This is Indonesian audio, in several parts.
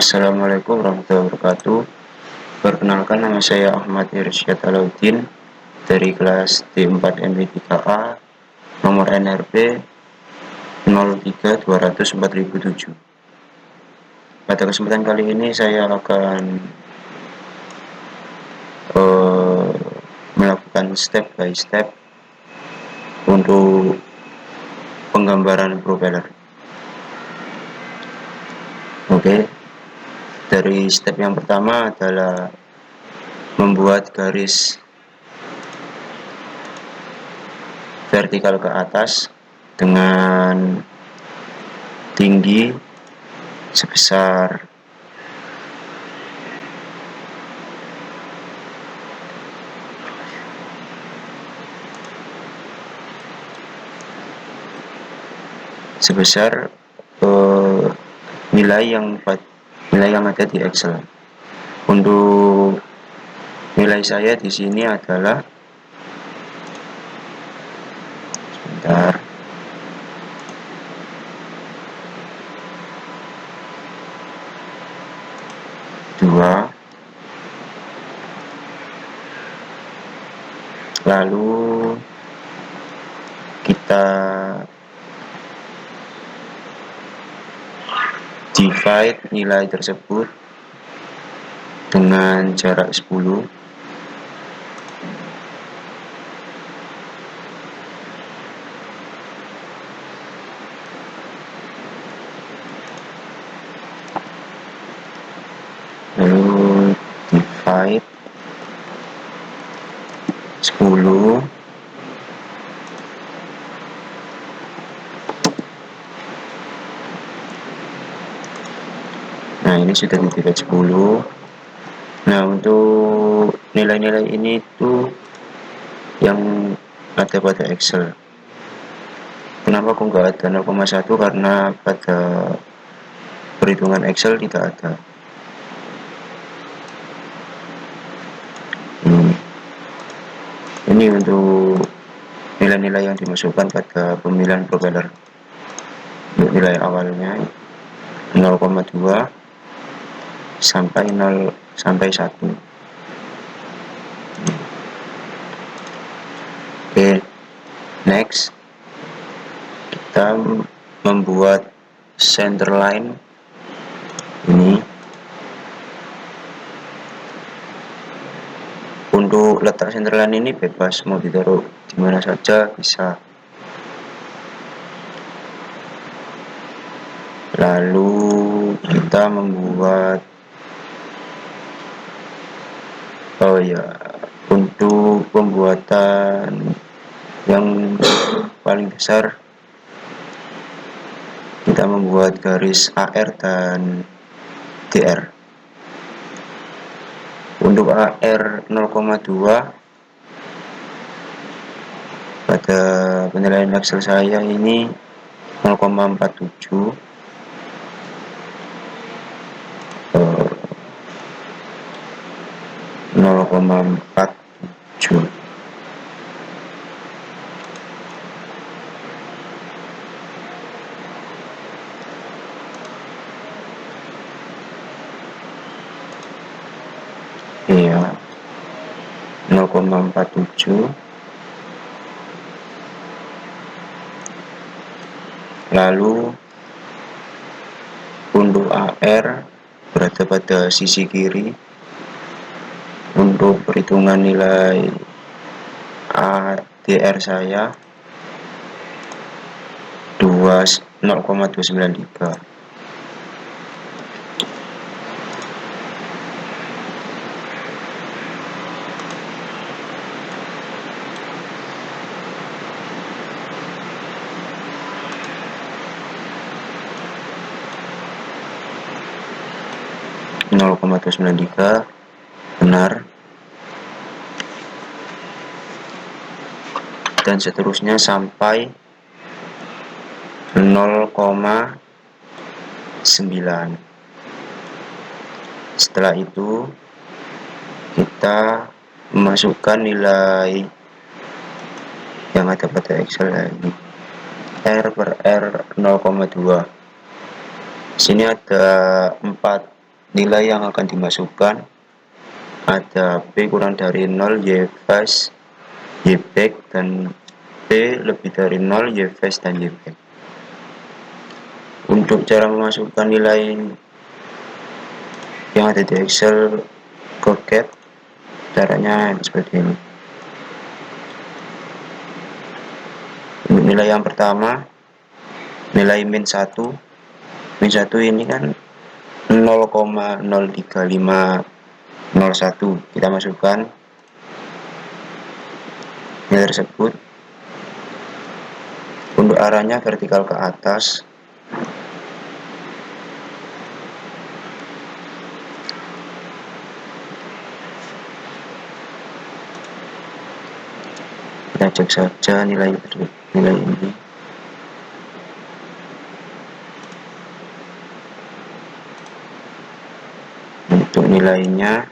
Assalamualaikum warahmatullahi wabarakatuh. Perkenalkan, nama saya Ahmad Irsyad Alauddin dari kelas D4 MB3A, nomor NRP 03204007. Pada kesempatan kali ini saya akan melakukan step by step untuk penggambaran propeller. Oke. Dari step yang pertama adalah membuat garis vertikal ke atas dengan tinggi sebesar 4 nilai yang ada di Excel. Untuk nilai saya di sini adalah 2, lalu kita divide nilai tersebut dengan jarak 10. Lalu divide 10 Nah, ini sudah di divide 10. Nah, untuk nilai-nilai ini tuh yang ada pada Excel. Kenapa kok nggak ada 0,1? Karena pada perhitungan Excel tidak ada. Ini untuk nilai-nilai yang dimasukkan pada pemilihan propeller. Untuk nilai awalnya 0,2 sampai 1. Oke, next kita membuat center line ini. Untuk letak center line ini bebas, mau ditaruh di mana saja bisa. Lalu kita membuat untuk pembuatan yang paling besar kita membuat garis AR dan DR. Untuk AR 0,2 pada penilaian Excel saya ini 0,47. Iya, 0,47. Lalu untuk AR berada pada sisi kiri. Untuk perhitungan nilai ADR saya 0,293. Benar. Dan seterusnya sampai 0,9. Setelah itu kita memasukkan nilai yang ada pada Excel ini. R per R 0,2. Sini ada 4 nilai yang akan dimasukkan ada P kurang dari 0, Y fast, Y back, dan P lebih dari 0, Y fast dan Y back. Untuk cara memasukkan nilai yang ada di Excel ke CAD, caranya seperti ini. Untuk nilai yang pertama, nilai min 1. Min 1 ini kan 0,03501. Kita masukkan nilai tersebut. Untuk arahnya vertikal ke atas. Kita cek saja nilai ini. Untuk nilainya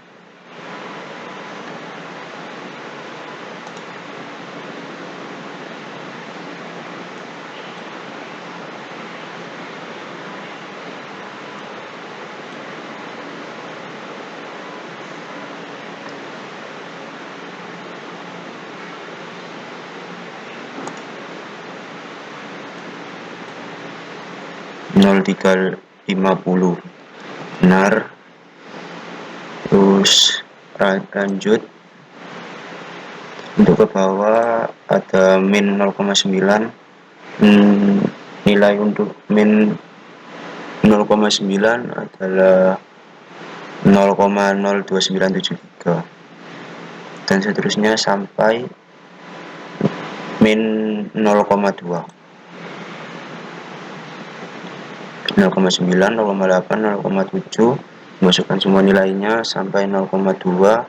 nol tiga lima puluh. Benar. Terus lanjut. Untuk ke bawah ada min 0,9. Nilai untuk min 0,9 adalah 0,02973, dan seterusnya sampai min 0,2, 0,9, 0,8, 0,7. Masukkan semua nilainya sampai 0,2,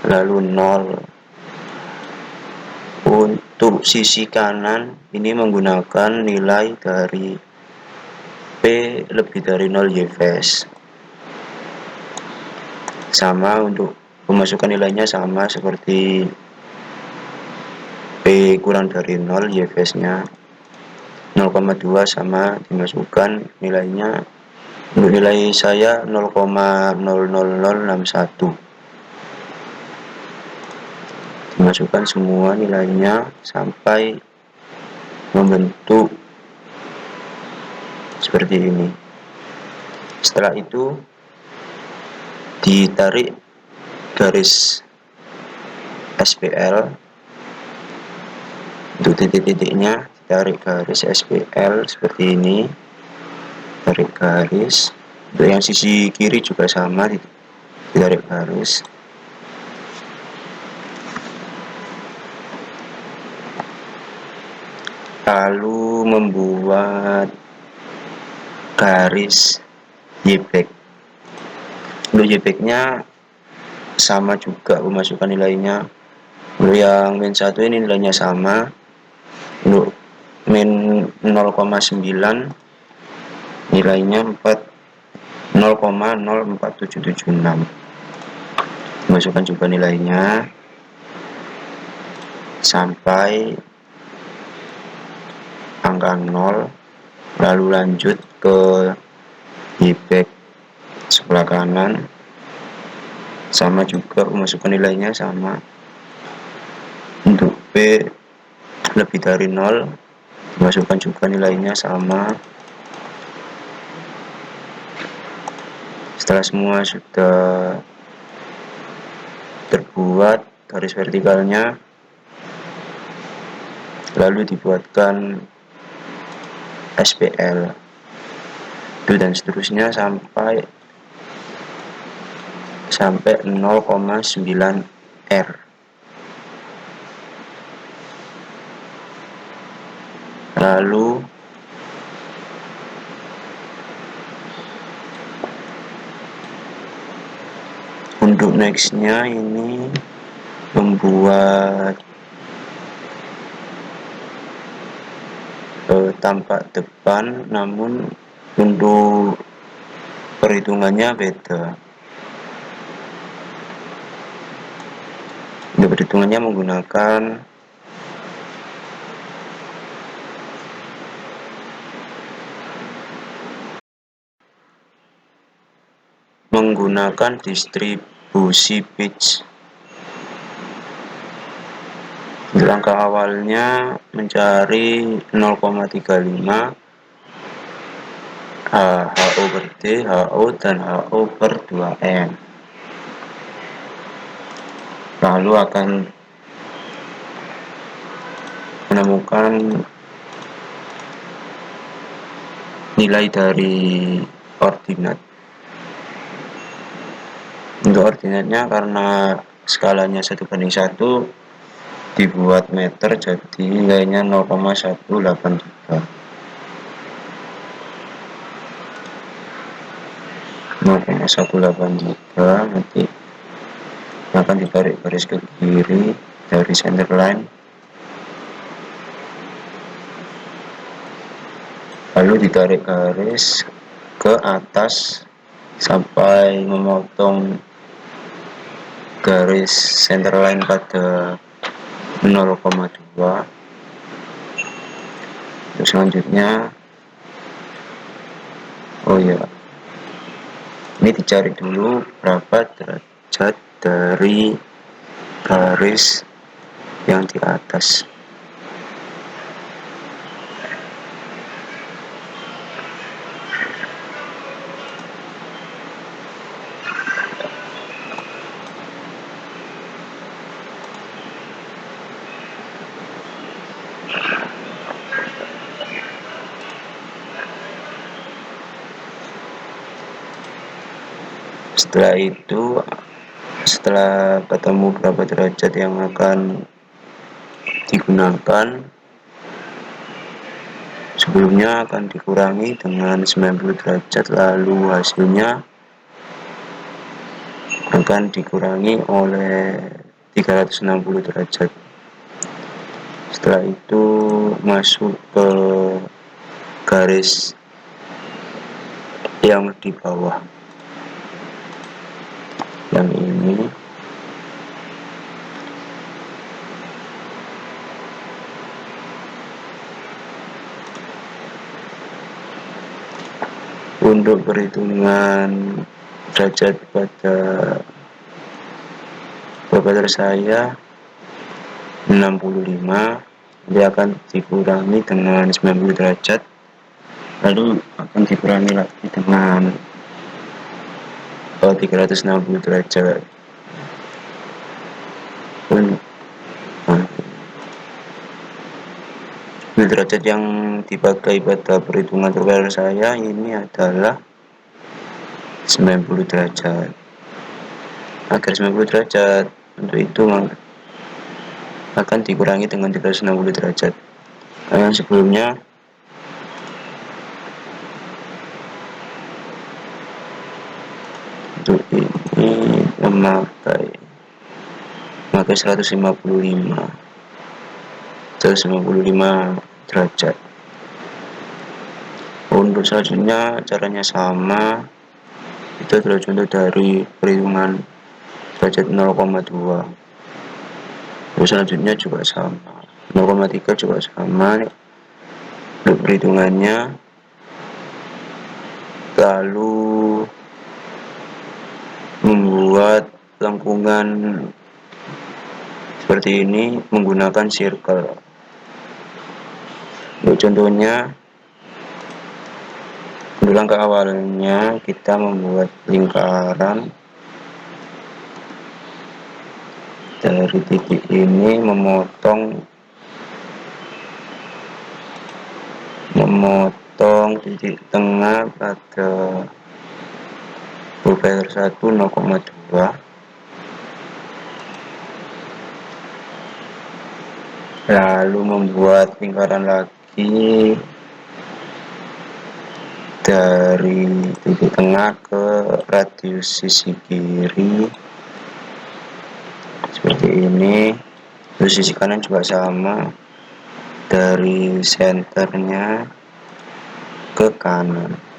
lalu 0. Untuk sisi kanan ini menggunakan nilai dari P lebih dari 0, Y fast. Sama, untuk pemasukan nilainya sama seperti P kurang dari 0, Y fast nya 0,2 sama dimasukkan nilainya. Untuk nilai saya 0,00061. Dimasukkan semua nilainya sampai membentuk seperti ini. Setelah itu ditarik garis SPL. Untuk titik-titiknya ditarik garis SPL seperti ini. Tarik garis. Untuk yang sisi kiri juga sama, ditarik garis. Lalu membuat garis Y-back. Untuk Y-back-nya sama juga pemasukan nilainya. Untuk yang min 1 ini nilainya sama. Untuk min 0,9 nilainya 0,04776. Masukkan juga nilainya sampai angka 0, lalu lanjut ke Y-back sebelah kanan, sama juga masukkan nilainya sama. Untuk P lebih dari 0, masukkan juga nilainya sama. Setelah semua sudah terbuat garis vertikalnya, lalu dibuatkan SPL dan seterusnya sampai 0,9 R. Lalu untuk nextnya ini membuat tampak depan, namun untuk perhitungannya beda. Untuk perhitungannya menggunakan menggunakan distribusi pitch. Di langkah awalnya mencari 0,35 HO per D, HO, dan HO per 2N. Lalu akan menemukan nilai dari ordinat. Untuk ordinatnya karena skalanya 1:1 dibuat meter, jadi nilainya 0,183. 0,183 nanti akan ditarik garis ke kiri dari center line, lalu ditarik garis ke atas sampai memotong garis center line pada 0,2. Terus selanjutnya ini dicari dulu berapa derajat dari garis yang di atas. Setelah itu, setelah ketemu berapa derajat yang akan digunakan, sebelumnya akan dikurangi dengan 90 derajat, lalu hasilnya akan dikurangi oleh 360 derajat. Setelah itu masuk ke garis yang di bawah, yang ini. Untuk perhitungan derajat pada barometer saya 65, dia akan dikurangi dengan 90 derajat, lalu akan dikurangi lagi dengan 360 derajat. Derajat yang dipakai pada perhitungan barometer saya ini adalah 90 derajat. Agar 90 derajat, untuk itu akan dikurangi dengan 360 derajat. Yang sebelumnya untuk ini memakai 155 derajat. Untuk selanjutnya caranya sama, itu adalah contoh dari perhitungan derajat 0,2. Terus selanjutnya juga sama, 0,3 juga sama untuk perhitungannya. Lalu membuat lengkungan seperti ini menggunakan circle. Untuk contohnya, untuk langkah awalnya kita membuat lingkaran dari titik ini, memotong titik tengah pada barometer 1 0,2, lalu membuat lingkaran lagi dari titik tengah ke radius sisi kiri seperti ini. Terus sisi kanan juga sama, dari senternya ke kanan.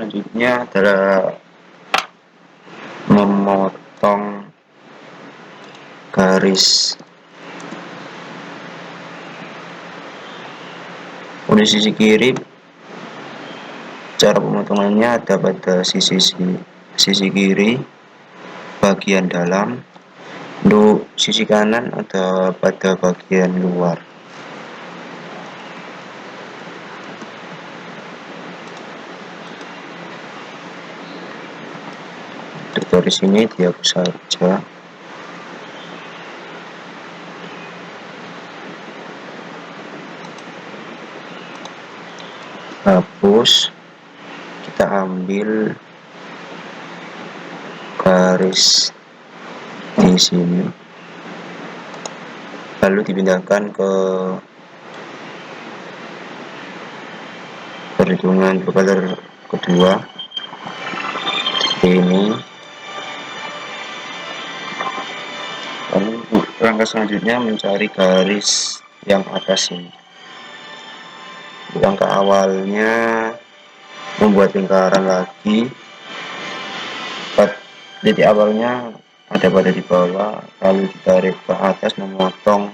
selanjutnya adalah memotong garis untuk sisi kiri. Cara pemotongannya ada pada sisi kiri bagian dalam, untuk sisi kanan ada pada bagian luar. Untuk garis ini dihapus saja. Hapus, kita ambil garis di sini, lalu dipindahkan ke perhitungan propeller kedua ini. Lalu langkah selanjutnya mencari garis yang atas ini. Langkah awalnya membuat lingkaran lagi. Titik awalnya ada pada di bawah, lalu ditarik ke atas memotong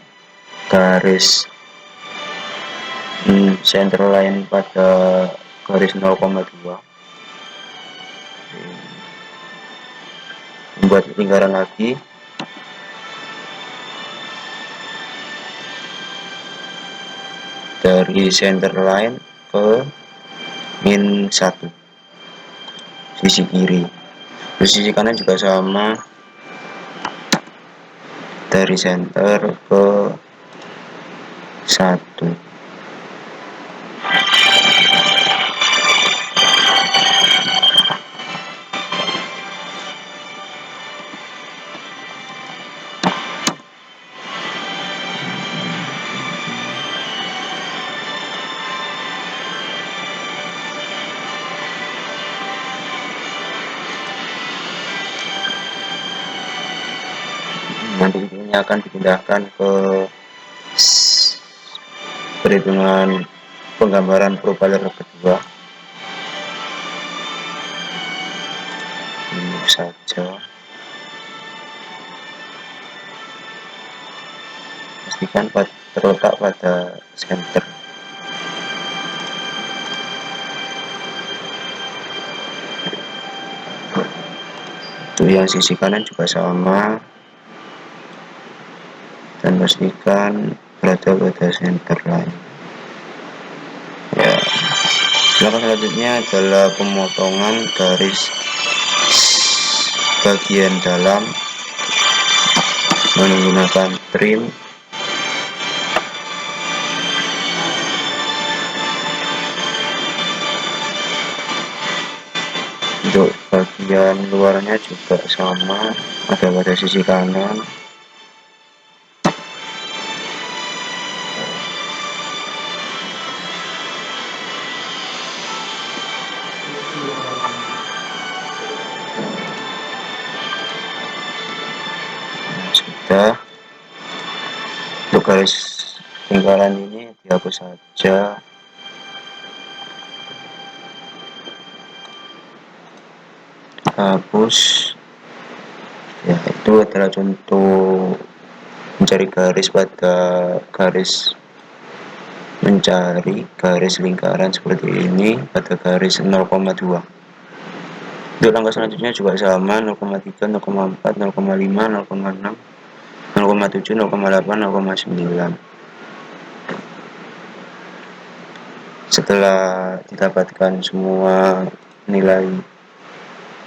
garis center line pada garis 0,2, membuat lingkaran lagi. Dari center line ke min 1 sisi kiri. Di sisi kanan juga sama, dari center ke 1. Nanti ini akan dipindahkan ke perhitungan penggambaran propeller kedua. Ini saja, pastikan terletak pada center. Untuk yang sisi kanan juga sama, dan pastikan berada pada center line. Ya, langkah selanjutnya adalah pemotongan garis bagian dalam menggunakan trim. Untuk bagian luarnya juga sama, ada pada sisi kanan. Sudah, untuk garis lingkaran ini dihapus saja. Hapus. Ya, itu adalah contoh mencari garis pada mencari garis lingkaran seperti ini pada garis 0,2. Untuk langkah selanjutnya juga sama, 0,3, 0,4, 0,5, 0,6, 0,7, 0,8, 0,9. Setelah didapatkan semua nilai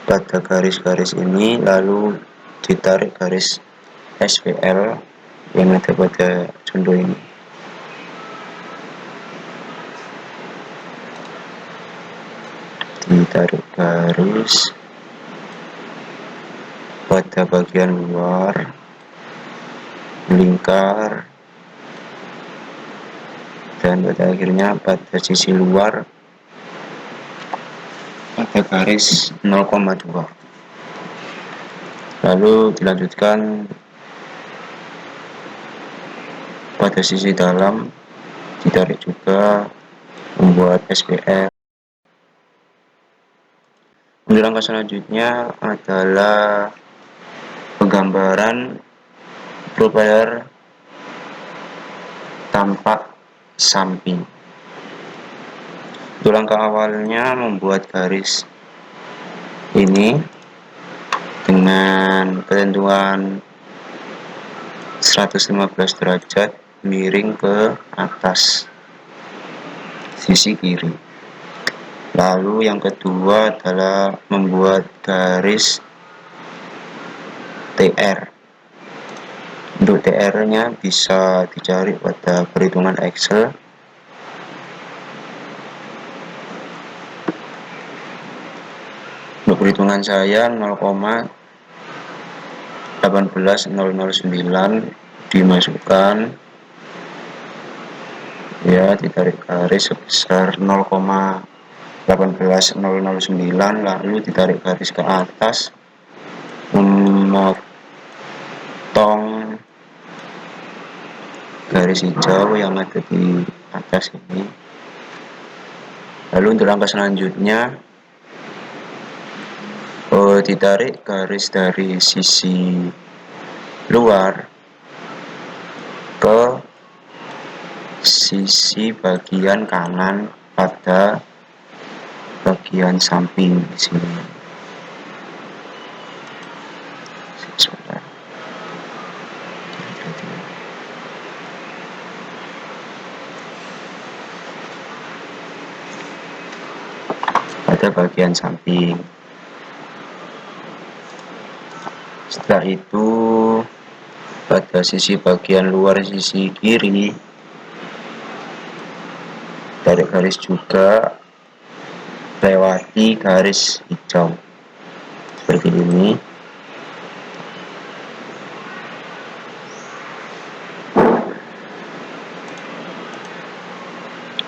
pada garis-garis ini, lalu ditarik garis SPL yang ada pada contoh ini. Ditarik garis pada bagian luar, lingkar, dan pada akhirnya pada sisi luar pada garis 0,2. Lalu dilanjutkan pada sisi dalam, ditarik juga, membuat SPL. Untuk langkah selanjutnya adalah penggambaran propeller tampak samping. Untuk langkah awalnya membuat garis ini dengan ketentuan 115 derajat miring ke atas sisi kiri. Lalu yang kedua adalah membuat garis TR. Untuk TR-nya bisa dicari pada perhitungan Excel. Untuk perhitungan saya 0,18009 dimasukkan, ya, ditarik garis sebesar 0,18009, lalu ditarik garis ke atas, memotong garis hijau yang ada di atas ini. Lalu untuk langkah selanjutnya ditarik garis dari sisi luar ke sisi bagian kanan pada bagian samping di sini. Pada bagian samping. Setelah itu pada sisi bagian luar sisi kiri tarik garis juga lewati garis hijau seperti ini.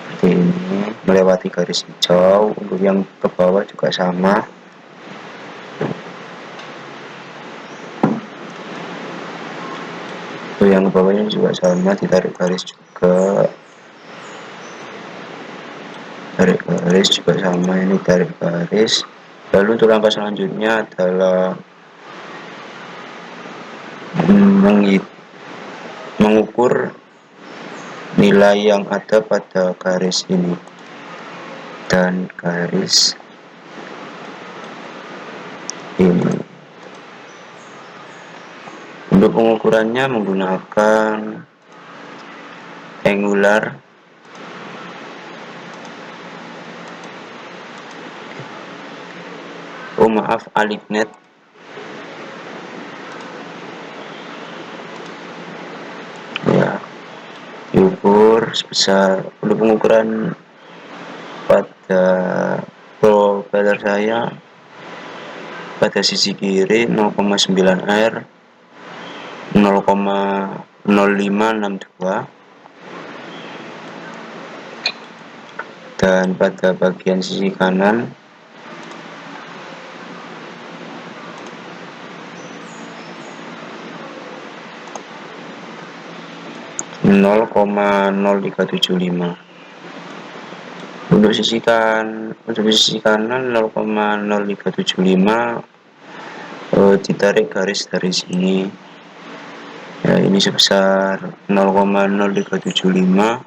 Seperti ini, melewati garis hijau. Untuk yang ke bawah juga sama. Untuk yang ke bawahnya juga sama, ditarik garis juga. Tarik garis juga sama, ini tarik garis. Lalu untuk langkah selanjutnya adalah mengukur nilai yang ada pada garis ini dan garis ini. Untuk pengukurannya menggunakan angular alignment. Ya, diukur sebesar, untuk pengukuran pada propeller saya pada sisi kiri 0,9 R 0,0562, dan pada bagian sisi kanan 0,0375. Untuk sisi kanan 0,0375 ditarik garis dari sini. Ya, ini sebesar 0,0375.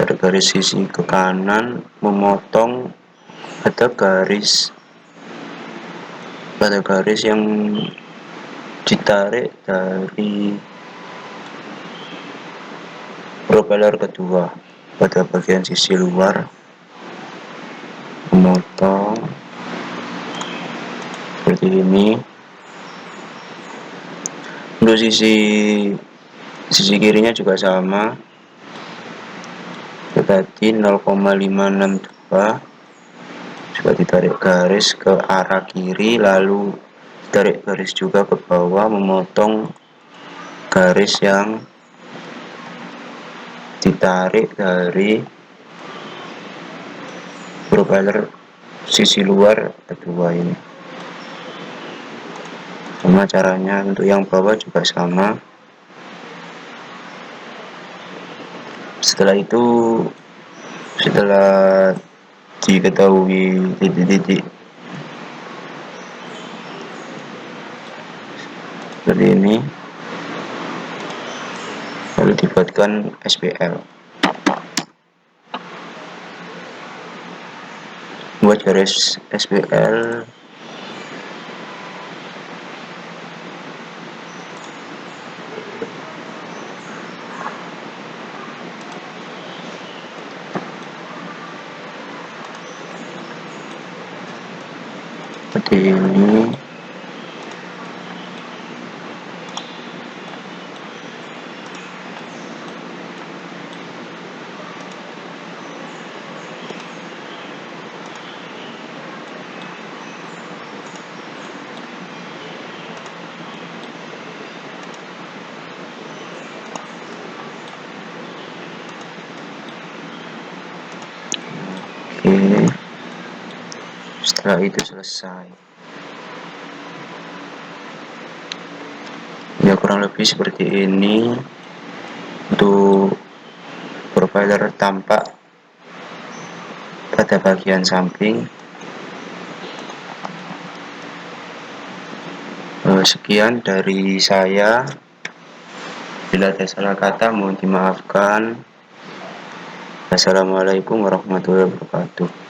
Tarik garis sisi ke kanan, memotong pada garis yang ditarik dari propeller kedua pada bagian sisi luar, memotong seperti ini. Untuk sisi kirinya juga sama, tadi 0,562 juga ditarik garis ke arah kiri, lalu ditarik garis juga ke bawah, memotong garis yang ditarik dari propeller sisi luar kedua ini. Sama caranya untuk yang bawah juga sama. Setelah itu, setelah diketahui titik-titik seperti ini, lalu dibuatkan SPL. Buat garis SPL seperti ini. Oke, setelah itu selesai. Ya kurang lebih seperti ini untuk profiler tampak pada bagian samping. Sekian dari saya. Bila ada salah kata mohon dimaafkan. Assalamualaikum warahmatullahi wabarakatuh.